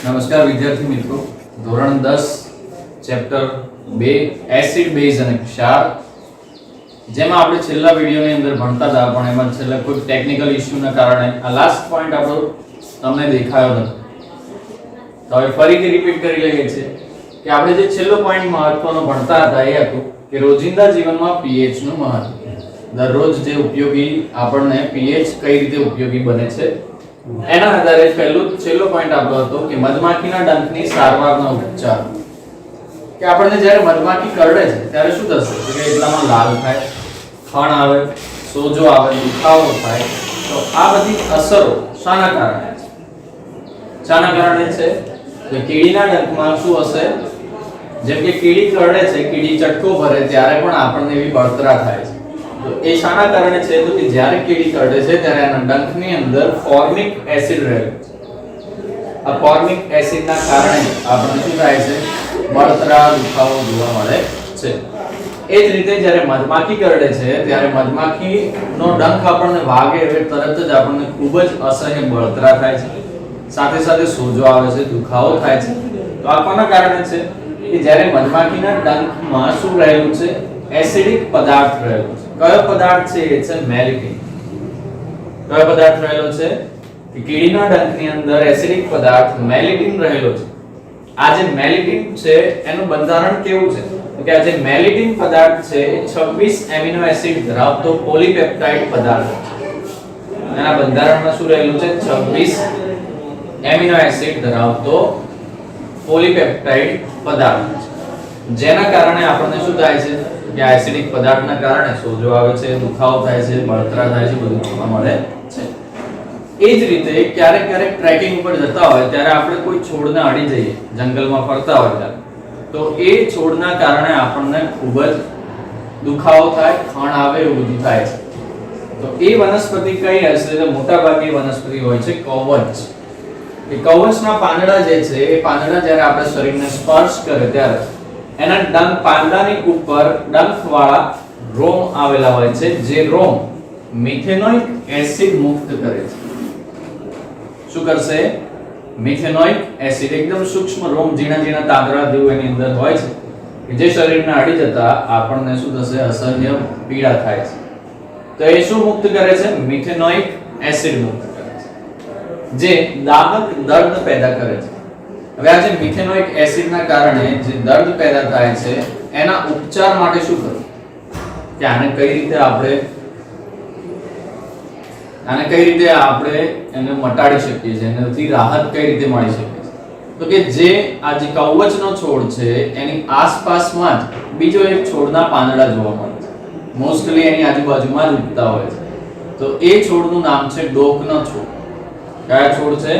નમસ્કાર વિદ્યાર્થી મિત્રો, ધોરણ 10 ચેપ્ટર 2 એસિડ બેઝ અને ક્ષાર, જેમાં આપણે છેલ્લા વિડિયોની અંદર ભણતા હતા પણ એમાં છેલ્લા કોઈ ટેકનિકલ ઇશ્યુના કારણે આ લાસ્ટ પોઈન્ટ આપણો તમને દેખાયો નથી. તો હવે ફરીથી રિપીટ કરી લઈએ છીએ કે આપણે જે છેલ્લો પોઈન્ટ મહત્વનો ભણતા હતા એ હતું કે રોજિંદા જીવનમાં pH નું મહત્વ. દરરોજ જે ઉપયોગી આપણને pH કઈ રીતે ઉપયોગી બને છે એના આધારે છેલ્લો પોઈન્ટ આપણો હતો કે મધમાખીના ડંખની સારવારનો ઉપચાર. કે આપણને જ્યારે મધમાખી કરડે છે ત્યારે શું થશે કે એટલામાં લાલ થાય, ખણ આવે, સોજો આવે, દુખાવો થાય. તો આ બધી અસરો શાના કારણે છે? શાના કારણે છે? કે કીડીના ડંખમાં શું હશે? જેમ કે કીડી કરડે છે, કીડી ચટકો ભરે ત્યારે પણ આપણને એવી બળતરા થાય છે. તો એ શાના કારણે છે? તો કે જ્યારે કીડી કરડે છે ત્યારે એના ડંખની અંદર ફોર્મિક એસિડ રહેલું છે. આ ફોર્મિક એસિડના કારણે આપણને શું થાય છે? બળતરા, દુખાવો જોવા મળે છે. એ જ રીતે જ્યારે મધમાખી કરડે છે ત્યારે મધમાખીનો ડંખ આપણને વાગે એટલે તરત જ આપણને ખૂબ જ અસહ્ય બળતરા થાય છે. સાથે સાથે સોજો આવે છે, દુખાવો થાય છે. તો આ કોના કારણે છે? કે જ્યારે મધમાખીના ડંખમાં શું રહેલું છે? એસિડિક પદાર્થ રહેલો છે. કયો પદાર્થ છે? એ છે મેલિટિન. કયો પદાર્થ રહેલો છે? કે કીડીના ડંખની અંદર એસિડિક પદાર્થ મેલિટિન રહેલો છે. આ જે મેલિટિન છે એનું બંધારણ કેવું છે? તો કે આ જે મેલિટિન પદાર્થ છે એ 26 એમિનો એસિડ ધરાવતો પોલીપેપ્ટાઇડ પદાર્થ છે. એના બંધારણમાં શું રહેલું છે? 26 એમિનો એસિડ ધરાવતો પોલીપેપ્ટાઇડ પદાર્થ છે. જેના કારણે આપણને શું થાય છે? કે આ એસિડિક પદાર્થના કારણે સોજો આવે છે, દુખાવો થાય છે, બળતરા થાય છે, બધું જોવા મળે છે. એ જ રીતે ક્યારેક ટ્રેકિંગ ઉપર જતા હોય ત્યારે આપણે કોઈ છોડને અડી જઈએ, જંગલમાં ફરતા હોય ત્યારે, તો એ છોડના કારણે આપણને ખૂબ જ દુખાવો થાય, ખણ આવે, એવું બધું થાય છે. તો એ વનસ્પતિ કઈ હશે? તો મોટાભાગની વનસ્પતિ હોય છે કવચ. એ કવચના પાંદડા જે છે એ પાંદડા જ્યારે આપણે શરીરને સ્પર્શ કરે ત્યારે એના ડંખ, પાંદડાની ઉપર ડંખવાળા રોમ આવેલા હોય છે, જે રોમ મિથેનોઇક એસિડ મુક્ત કરે છે. શું કરશે? મિથેનોઇક એસિડ, એકદમ સૂક્ષ્મ રોમ, ઝીણા તાંતણા જેવું એની અંદર હોય છે કે જે શરીરને અડી જતા આપણને શું થશે? અસહ્ય પીડા થાય છે. તો એ શું મુક્ત કરે છે? મિથેનોઇક એસિડ મુક્ત કરે છે, જે દાહક દર્દ પેદા કરે છે. હવે આ જે મિથેનોઇક એસિડના કારણે જે દર્દ પેદા થાય છે એના ઉપચાર માટે શું કરવું? કે આને કઈ રીતે આપણે એને મટાડી શકીએ છીએ, એનાથી રાહત કઈ રીતે મળી શકે છે? તો કે જે આ જે કવચનો છોડ છે એની આસપાસમાં જ બીજો એક છોડના પાંદડા જોવા મળે છે. મોસ્ટલી એની આજુબાજુમાં જ ઉગતા હોય છે. તો એ છોડનું નામ છે ડોકનો છોડ. કયા છોડ છે?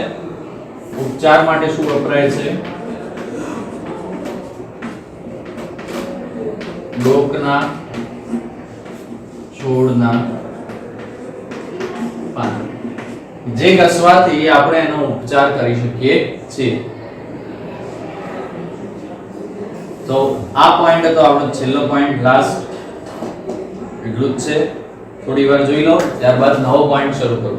ઉપચાર માટે શું વપરાય છે? ડોકના છોડના પાન, જે ઘસવાથી આપણે એનો ઉપચાર કરી શકીએ છીએ. તો આ પોઈન્ટ હતો આપણો છેલ્લો પોઈન્ટ, લાસ્ટ. એટલું જ છે. થોડી વાર જોઈ લો, ત્યારબાદ નવો પોઈન્ટ શરૂ કરો.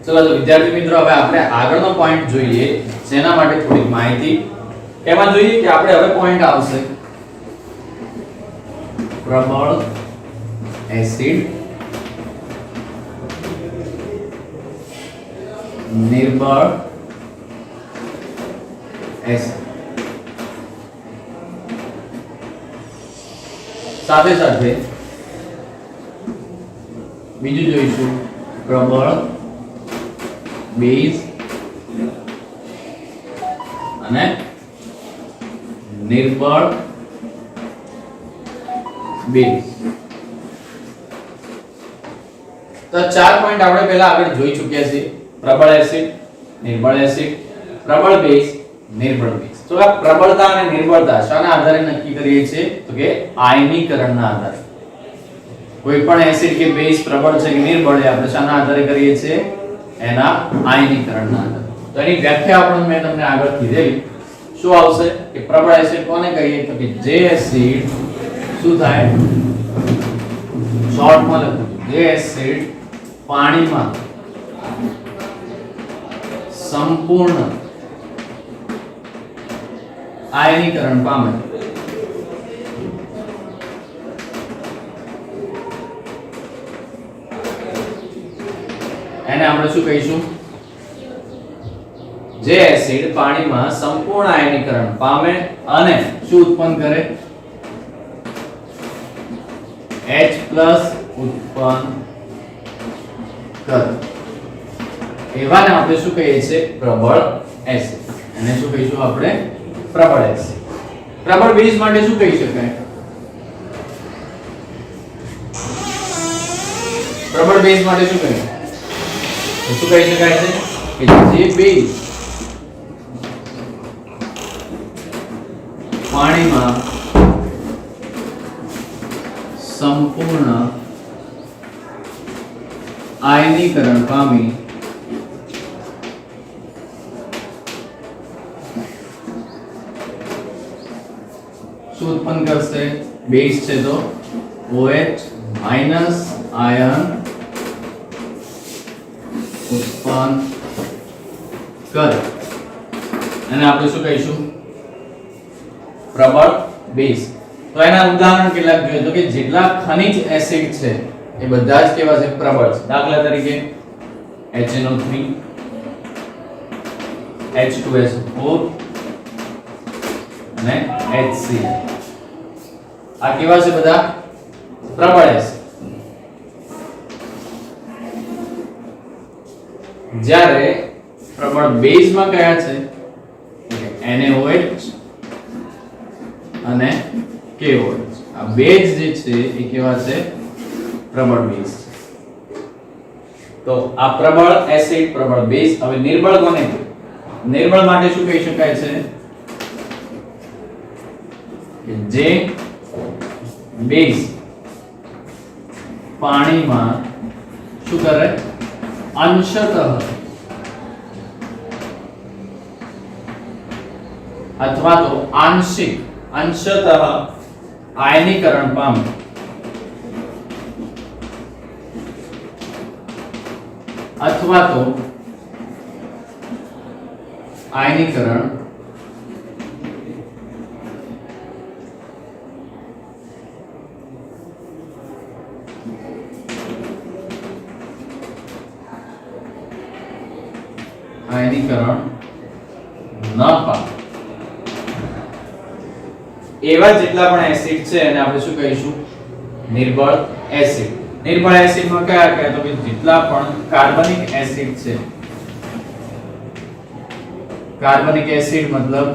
ચલો તો વિદ્યાર્થી મિત્રો, હવે આપણે આગળનો પોઈન્ટ જોઈએ, જેના માટે થોડી માહિતી એમાં જોઈએ કે આપણે હવે પોઈન્ટ આવશે પ્રબળ એસિડ, નિર્બળ એસિડ, સાથે સાથે બીજું જોઈશું પ્રબળ બેઝ અને નિર્બળ બેઝ. તો 4 પોઈન્ટ આપણે પહેલા આગળ જોઈ ચૂક્યા છીએ. પ્રબળ એસિડ, નિર્બળ એસિડ, પ્રબળ બેઝ, નિર્બળ બેઝ. તો આ પ્રબળતા અને નિર્બળતા શાના આધારે નક્કી કરીએ છીએ? તો કે આયનીકરણના આધારે. કોઈ પણ એસિડ કે બેઝ પ્રબળ છે કે નિર્બળ એ આપણે શાના આધારે કરીએ છીએ? એના આયનીકરણના આધારે. તો એની વ્યાખ્યા પણ મેં તમને આગળ કીધેલી. શું આવશે કે પ્રબળ એસિડ કોને કહીએ? તો કે જે એસિડ શું થાય? શોર્ટમાં લખું છું, જે એસિડ પાણીમાં સંપૂર્ણ આયનીકરણ પામે એને આપણે શું કહીશું? જે એસિડ પાણીમાં સંપૂર્ણ આયનીકરણ પામે અને શું ઉત્પન્ન કરે? H+ ઉત્પન્ન કરે, એવાને આપણે શું કહીએ છીએ? પ્રબળ એસિડ. એને શું કહીશું આપણે? પ્રબળ એસિડ. પ્રબળ બેઝ માટે શું કહી શકાય? પ્રબળ બેઝ માટે શું કહીએ? શું કહી શકાય છે કે જે બેઝ પાણીમાં સંપૂર્ણ આયનીકરણ પામી શું ઉત્પન્ન કરશે? બેઝ છે તો OH- આયન ઉત્પન્ન કરે, અને આપણે શું કહીશું? પ્રબળ બેઝ. તો એના ઉદાહરણ કેટલાક જોઈએ તો કે જેટલા ખનિજ એસિડ છે એ બધા જ કેવા છે? પ્રબળ છે. દાખલા તરીકે HNO3, H2SO4 અને HCl. આ કેવા છે? બધા પ્રબળ એસિડ. જ્યારે પ્રબળ બેઝમાં કયા છે? NaOH અને KOH. આ બેઝ જે છે એ કેવા છે? પ્રબળ બેઝ. તો આ પ્રબળ એસિડ, પ્રબળ બેઝ. હવે નિર્બળ કોને કહેવાય? નિર્બળ માટે શું કહી શકાય છે? કે જે બેઝ પાણીમાં શું કરે? અંશતઃ અથવા તો આંશિક અંશતઃ આયનીકરણ પામે અથવા તો આયનીકરણ ન પામે એવા જેટલા પણ એસિડ છે એને આપણે શું કહીશું? નિર્બળ એસિડ. નિર્બળ એસિડમાં કયા કયા? તો કે જેટલા પણ કાર્બનિક એસિડ છે. કાર્બનિક એસિડ મતલબ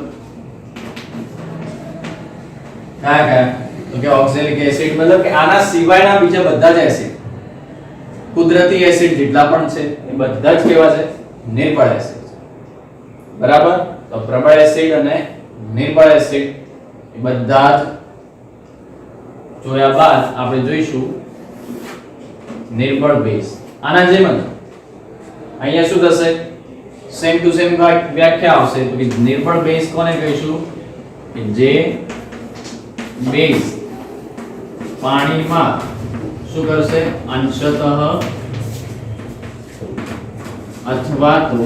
કયા કયા? તો કે ઓક્ઝેલિક એસિડ મતલબ કે આના સિવાયના બીજા બધા જ એસિડ, કુદરતી એસિડ જેટલા પણ છે એ બધા જ કેવા છે? નિર્બળ એસિડ. બરાબર. તો પ્રબળ એસિડ અને નિર્બળ એસિડ એ બધા જ જોયા બાદ આપણે જોઈશું નિર્બળ બેઝ. આના જેમ જ અહીંયા શું થશે? સેમ ટુ સેમ વ્યાખ્યા આવશે. તો કે નિર્બળ બેઝ કોને કહીશું? કે જે બેઝ પાણીમાં શું કરશે? અંશતઃ અથવા તો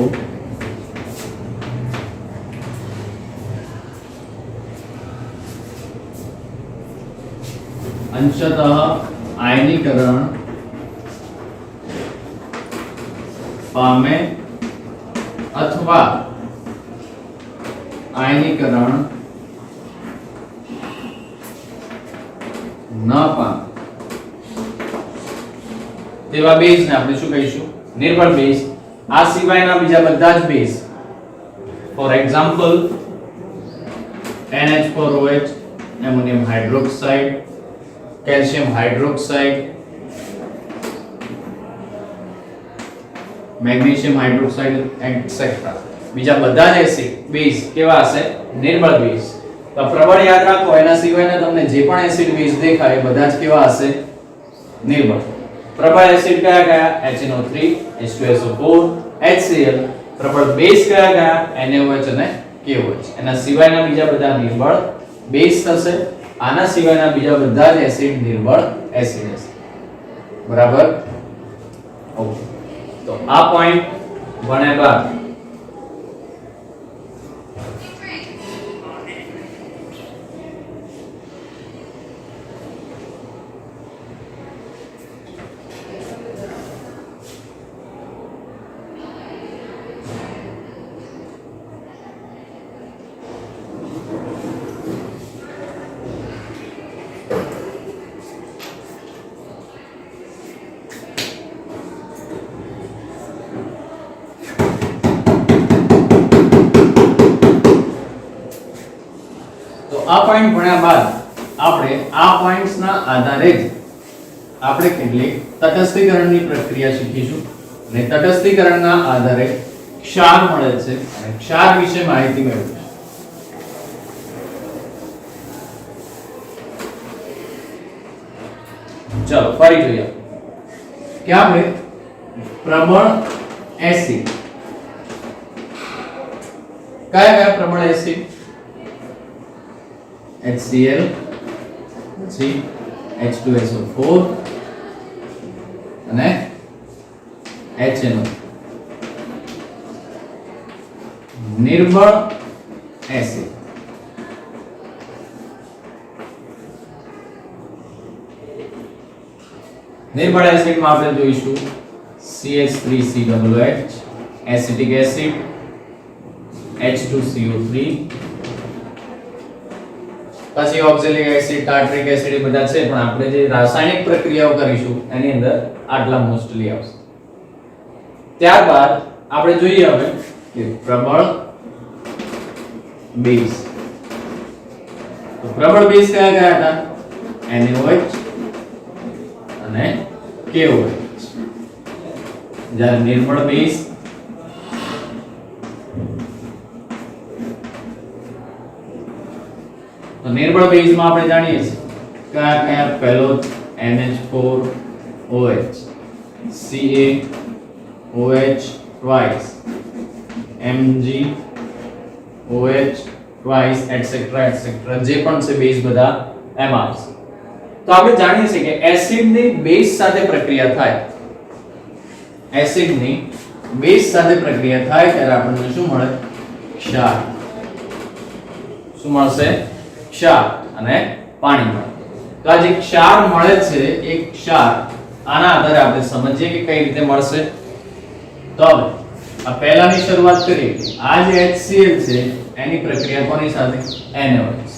अंशतः आयनीकरण पामे अथवा आयनीकरण न पामे તેવા બેઝ ને આપણે શું કહીશું? નિર્બળ બેઝ. આ સિવાયના બીજા બધા જ base, for example NH4OH, ammonium hydroxide, calcium hydroxide, magnesium hydroxide etcetera. બીજા બધા જ એસિડ બેઝ કેવા હશે? નિર્બળ બેઝ. તો પ્રબળ યાદ રાખો, એના સિવાયના તમને જે પણ એસિડ બેઝ દેખાય એ બધા જ કેવા હશે? નિર્બળ. પ્રબળ એસિડ કયા કયા? HNO3, H2SO4, HCl. પ્રબળ બેઝ કયા કયા? NaOH અને KOH. એના સિવાયના બીજા બધા નિર્બળ બેઝ થશે. આના સિવાયના બીજા બધા જ એસિડ નિર્બળ એસિડ હશે. બરાબર? ઓકે. તો આ પોઈન્ટ ભણ્યા બાદ આ પોઈન્ટ ભણ્યા બાદ આપણે આ પોઈન્ટ્સ ના આધારે જ આપણે કેટલીક તટસ્થીકરણની પ્રક્રિયા શીખીશું અને તટસ્થીકરણના આધારે ક્ષાર મળે છે અને ક્ષાર વિશે માહિતી મેળવીશું. ચલો ફરી જોઈએ કે આપણે પ્રબળ એસિડ કયા કયા પ્રબળ એસિડ? HCl, H2SO4 અને HNO. નિર્બળ એસિડ. નિર્બળ એસિડમાં આપણે જોઈશું CH3COOH, એસિટિક એસિડ, H2CO3, પછી ઓક્ઝેલિક એસિડ, ટાર્ટરિક એસિડ એ બધા છે, પણ આપણે જે રાસાયણિક પ્રક્રિયાઓ કરીશું એની અંદર આટલા મોસ્ટલી આવશે. ત્યારબાદ આપણે જોઈએ હવે કે પ્રબળ બેઝ. તો પ્રબળ બેઝ કયા કયા હતા? NaOH અને KOH. જ્યારે નિર્બળ બેઝ તો નિર્બળ બેઝમાં આપણે જાણીએ છીએ કયા કયા? પહેલો NH4OH, CaOH twice, MgOH twice, etc etc જે પણ છે બેઝ બધા એમાં આવશે. તો આપણે જાણીએ છીએ કે એસિડની બેઝ સાથે પ્રક્રિયા થાય, એસિડની બેઝ સાથે પ્રક્રિયા થાય ત્યારે આપણને શું મળે? ક્ષાર. શું મળશે? ક્ષાર અને પાણી મળે. તો આ જે ક્ષાર મળે છે એ ક્ષાર આના આધારે આપણે સમજીએ કે કઈ રીતે મળશે. તો હવે આ પહેલાની શરૂઆત કરીએ. આ જે HCl છે એની પ્રક્રિયા કોની સાથે? NaOH.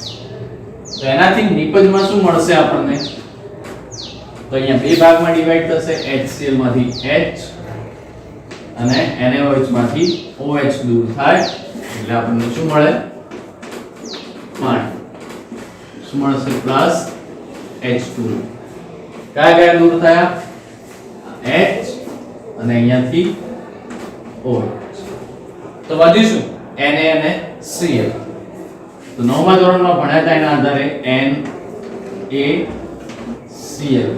તો એનાથી નિપજમાં શું મળશે આપણને? તો અહીંયા બે ભાગમાં ડિવાઈડ થશે. HCl માંથી H અને NaOH માંથી OH દૂર થાય એટલે આપણને શું મળે? પાણી. શું મળશે? Plus H2. કયા કયા દૂર થયા? H અને અહીંયાથી OH. તો વધ્યું શું? Na અને Cl. તો 9મા ધોરણમાં ભણ્યા હતા એના આધારે NaCl.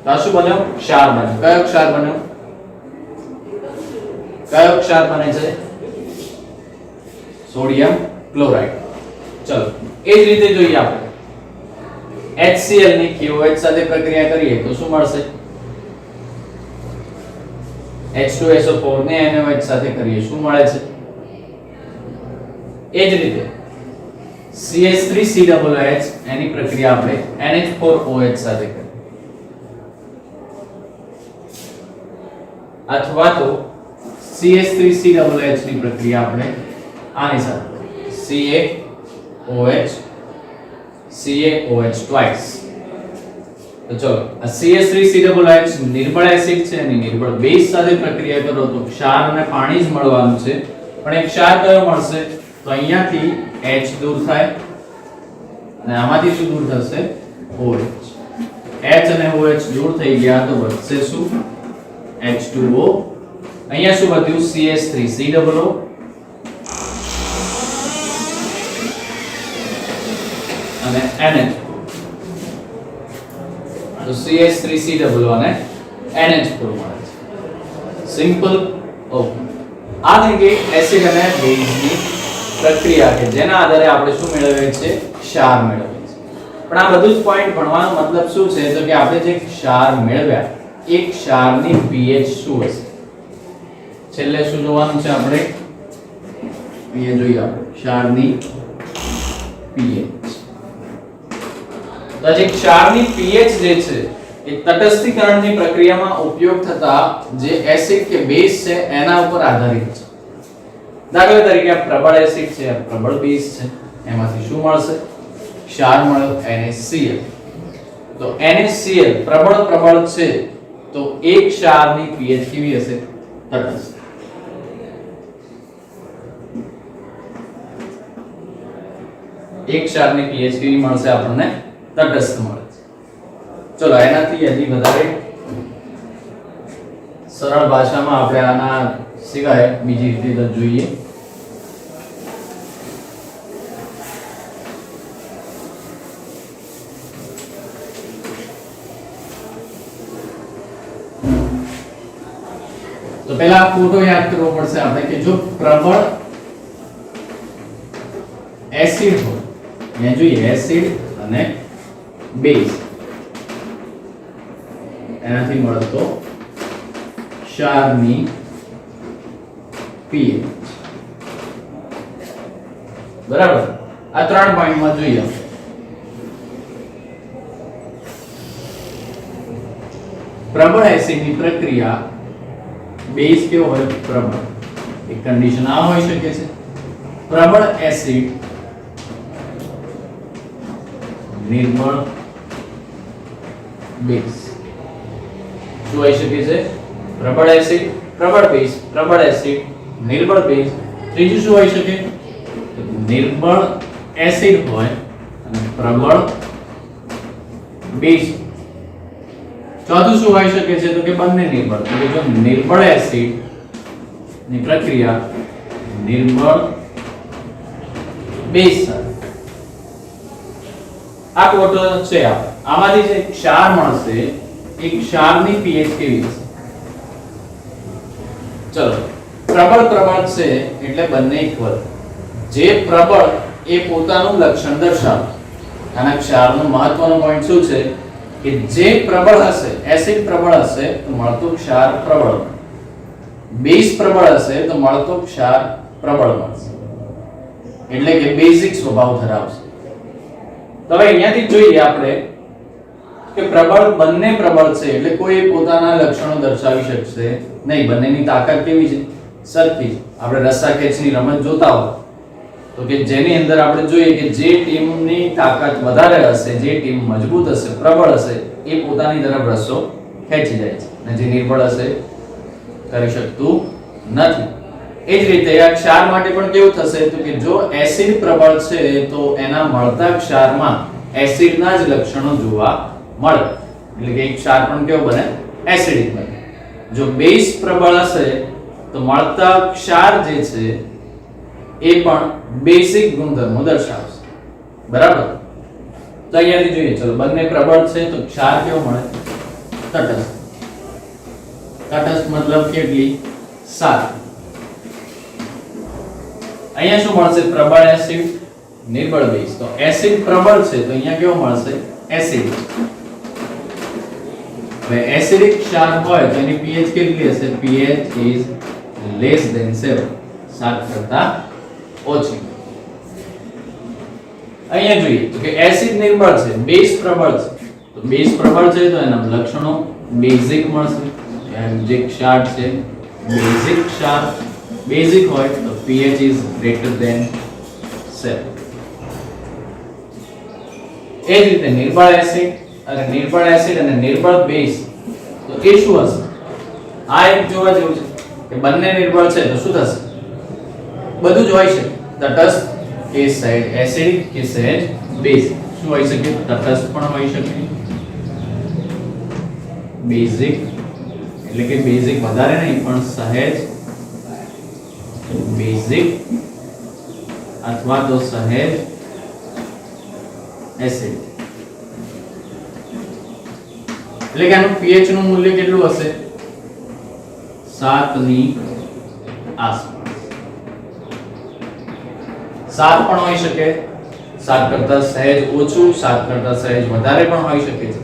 તો આ શું બન્યો? ક્ષાર બન્યો. કયો ક્ષાર બન્યો? કયો ક્ષાર બને છે? Sodium chloride. ચલો એ જ રીતે જોઈએ આપણે HCl ની KOH સાથે પ્રક્રિયા કરીએ તો શું મળશે? H2SO4 ને NaOH સાથે કરીએ શું મળે છે? એ જ રીતે CH3COOH એની પ્રક્રિયા આપણે NH4OH સાથે કરીએ, અથવા તો CH3COOH ની પ્રક્રિયા આપણે આની સાથે કરીએ, CaOH twice. તો ચલો આ CH3COOH નિર્બળ એસિડ છે અને નિર્બળ બેઝ સાથે પ્રક્રિયા કરો તો ક્ષાર અને પાણી જ મળવાનું છે, પણ એક ક્ષાર કયો મળશે? તો અહીંયાથી H દૂર થાય અને આમાંથી શું દૂર થશે? OH. H અને OH દૂર થઈ ગયા તો વધશે શું? H2O. અહીંયા શું વધ્યું? CH3COO અને NH. તો CH3COO અને NH4 મળે છે. સિમ્પલ. ઓકે, આ થઈ ગઈ એસિડ અને બેઝની પ્રક્રિયા કે જેના આધારે આપણે શું મેળવીએ છીએ? ક્ષાર મેળવીએ છીએ. પણ આ બધું જ પોઈન્ટ ભણવાનો મતલબ શું છે? તો કે આપણે જે ક્ષાર મેળવ્યા એ ક્ષારની pH શું હશે? છેલ્લે શું જોવાનું છે આપણે? અહીંયા જોઈએ આપણે ક્ષારની pH. તો જે ક્ષારની pH જે છે એ તટસ્થીકરણની પ્રક્રિયામાં ઉપયોગ થતા જે એસિડ કે બેઝ છે એના ઉપર આધારિત છે. દાખલા તરીકે આ પ્રબળ એસિડ છે, આ પ્રબળ બેઝ છે, એમાંથી શું મળશે? ક્ષાર મળ્યો NaCl. તો NaCl પ્રબળ છે તો એક ક્ષારની pH કેવી હશે? તટસ્થ. એક ક્ષારની pH કેવી મળશે આપણને? તટસ્થ મળે છે. ચલો એનાથી હજી વધારે સરળ ભાષામાં આપણે આના સિવાય બીજી રીતે જોઈએ. તો પહેલા ફોટો યાદ કરવો પડશે આપણે કે જો પ્રબળ એસિડ હોય, અહીંયા જોઈએ એસિડ અને બેઝ, એનાથી મળતો ક્ષારની pH. બરાબર, આ ત્રણ પોઈન્ટમાં જોઈએ. પ્રબળ એસિડની પ્રક્રિયા બેઝ કેવો હોય? પ્રબળ. એક કન્ડિશન આ હોઈ શકે છે, પ્રબળ એસિડ નિર્મળ બેઝ. શું હોઈ શકે છે? પ્રબળ એસિડ, પ્રબળ બેઝ, પ્રબળ એસિડ, નિર્બળ બેઝ. ત્રીજું શું હોઈ શકે? નિર્બળ એસિડ હોય અને પ્રબળ બેઝ. ચોથું શું હોઈ શકે છે? તો કે બંને નિર્બળ. તો કે જો નિર્બળ એસિડ ની પ્રક્રિયા નિર્બળ બેઝ સાથે આ કોટો છે. આમાંથી જે ક્ષાર મળશે એ ક્ષારની pH કેવી હશે? ચલો, પ્રબળ છે એટલે બંને ઇક્વલ. જે પ્રબળ એ પોતાનું લક્ષણ દર્શાવે. આના ક્ષારનો મહત્વનો પોઈન્ટ શું છે કે જે પ્રબળ હશે, એસિડ પ્રબળ હશે તો મળતું ક્ષાર પ્રબળ, બેઝ પ્રબળ હશે તો મળતો ક્ષાર પ્રબળ મળશે, એટલે કે બેઝિક સ્વભાવ ધરાવશે. તો હવે અહીંયાથી જોઈએ આપણે કે પ્રબળ બંને પ્રબળ છે એટલે કોઈ પોતાના લક્ષણો દર્શાવી શકશે નહીં. બંનેની તાકાત કેવી છે? સરખી. આપણે રસ્સાખેંચની રમત જોતા હોય તો કે જેની અંદર આપણે જોઈએ કે જે ટીમની તાકાત વધારે હશે, જે ટીમ મજબૂત હશે, પ્રબળ હશે, એ પોતાની તરફ રસ્સો ખેંચી જાય છે અને જે નિર્બળ હશે કરી શકતું નથી. એ જ રીતે આ ક્ષાર માટે પણ કેવું થશે? તો કે જો એસિડ પ્રબળ છે તો એના મળતા ક્ષારમાં એસિડના જ લક્ષણો જોવા મળે, એટલે કે એક ક્ષાર પણ કેવો બને? એસિડિક બને. જો બેઝ પ્રબળ હશે તો મળતા ક્ષાર જે છે એ પણ બેઝિક ગુણધર્મો દર્શાવશે. બરાબર, તો અહીંયાથી જોઈએ. ચલો, બંને પ્રબળ છે તો ક્ષાર કેવો મળે? તટસ્થ. તટસ્થ મતલબ કેટલી? 7. અહીંયા શું મળશે? પ્રબળ એસિડ, નિર્બળ બેઝ. તો એસિડ પ્રબળ છે તો અહીંયા કેવો મળશે? એસિડિક. હવે એસિડિક ક્ષાર હોય તો એની pH કેટલી હશે? pH is less than 7. 7 કરતા ઓછી. અહીંયા જોઈએ તો કે એસિડ નિર્બળ છે, બેઝ પ્રબળ છે. તો બેઝ પ્રબળ છે તો એના લક્ષણો બેઝિક મળશે. જે ક્ષાર છે બેઝિક ક્ષાર, બેઝિક હોય તો pH is greater than 7. એ જ રીતે નિર્બળ એસિડ અને નિર્બળ બેઝ તો એ શું હશે? આ એક જોવા જેવું છે કે બંને નિર્બળ છે તો શું થશે? બધું જ હોય છે, તટસ્થ કે સહેજ એસિડિક કે સહેજ બેઝ. શું હોઈ શકે? તટસ્થ પણ હોઈ શકે, બેઝિક એટલે કે બેઝિક વધારે નહીં પણ સહેજ બેઝિક અથવા તો સહેજ એસિડ. એટલે કે આનું pH નું મૂલ્ય કેટલું હશે? 7 ની આસપાસ. 7 પણ હોઈ શકે, 7 કરતા સહેજ ઓછું, 7 કરતા સહેજ વધારે પણ હોઈ શકે છે.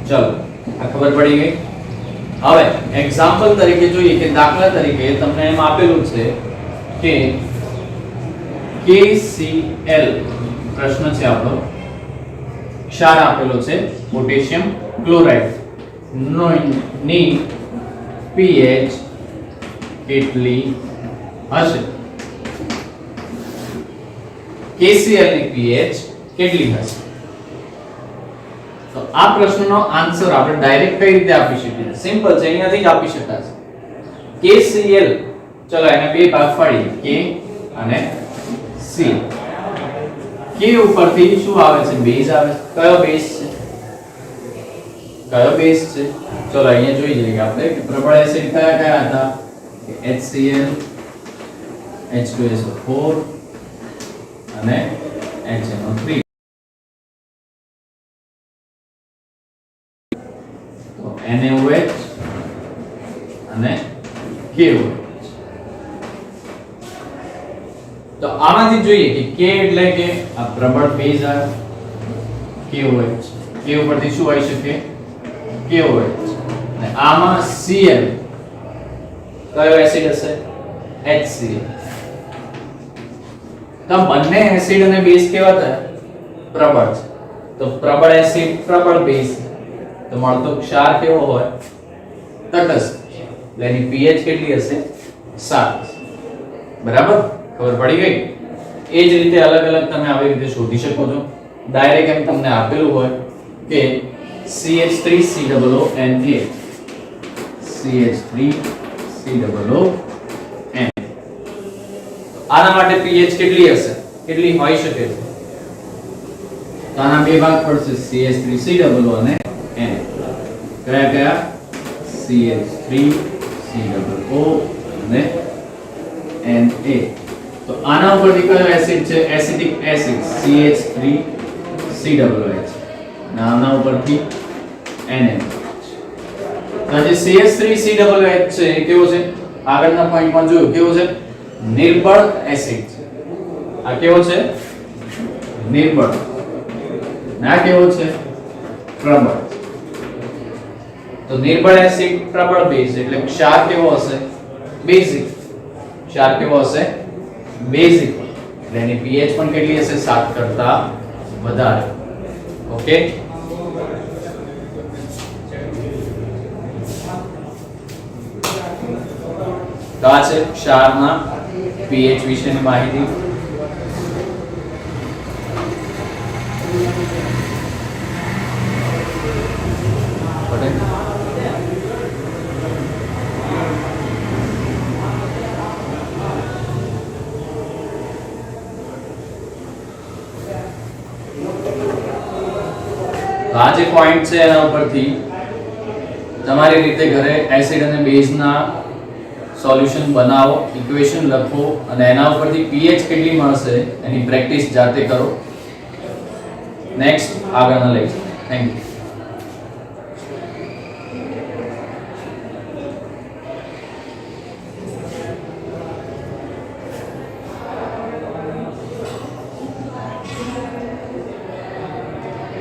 ચલો આ ખબર પડી ગઈ. હવે એક્ઝામ્પલ તરીકે જોઈએ કે દાખલા તરીકે તમને એમ આપેલું છે કે KCl પ્રશ્ન છે આપણો, ક્ષાર આપેલો છે પોટેશિયમ ક્લોરાઇડ ની pH કેટલી હશે? KCl ની pH કેટલી હશે? તો આ પ્રશ્નનો આન્સર આપણે ડાયરેક્ટ કઈ રીતે આપી શકીએ? સિમ્પલ છે, અહીંયાથી જ આપી શકાય છે. KCl, ચલો એને બે ભાગ પાડીએ, K અને C. K ઉપરથી શું આવે છે? બેઝ આવે છે. કયો બેઝ છે? કયો બેઝ છે? ચલો અહીંયા જોઈ લઈએ આપણે કે પ્રબળ એસિડ કયા કયા હતા? કે HCl, H2SO4 અને HNO3. તો NaOH અને KOH. તો આમાંથી જોઈએ કે K એટલે કે આ પ્રબળ બેઝ આવે, KOH. K ઉપરથી શું આવી શકે? KOH. અને આમાં Cl કયો એસિડ હશે? HCl. તો બંને એસિડ અને બેઝ કેવા થાય? પ્રબળ છે. તો પ્રબળ એસિડ પ્રબળ બેઝ તો મળતો ક્ષાર કેવો હોય? તટસ્થ. એટલે એની pH કેટલી હશે? 7. બરાબર? ખબર પડી ગઈ? એ જ રીતે અલગ અલગ તમે આવી રીતે શોધી શકો છો. ડાયરેક્ટ એમ તમને આપેલું હોય કે CH3COONA, CH3COON. આના માટે pH કેટલી હશે? કેટલી હોઈ શકે? તો આના બે ભાગ પડશે, CH3COO અને Na. કયા કયા? CH3COO અને Na. તો આના ઉપરથી કયો એસિડ છે? Acidic acid CH3COOH. અને આના ઉપરથી NaOH. તો જે CH3COOH છે એ કેવો છે? આગળના પોઈન્ટમાં જોયું કેવો છે? નિર્બળ એસિડ છે. આ કેવો છે? નિર્બળ. ના કેવો છે? પ્રબળ. તો નિર્બળ એસિડ પ્રબળ બેઝ એટલે ક્ષાર કેવો હશે? બેઝિક. ક્ષાર કેવો હશે? બેઝિક. એટલે એની pH પણ કેટલી હશે? 7 કરતા વધારે. ઓકે. તો આ છે ક્ષારના pH વિશેની માહિતી. આ જે પોઈન્ટ છે એના ઉપરથી તમારી રીતે ઘરે એસિડ અને બેઝના સોલ્યુશન બનાવો, ઇક્વેશન લખો અને એના ઉપરથી pH કેટલી મળશે એની પ્રેક્ટિસ જાતે કરો. નેક્સ્ટ આગળના લેક્ચર. Thank you.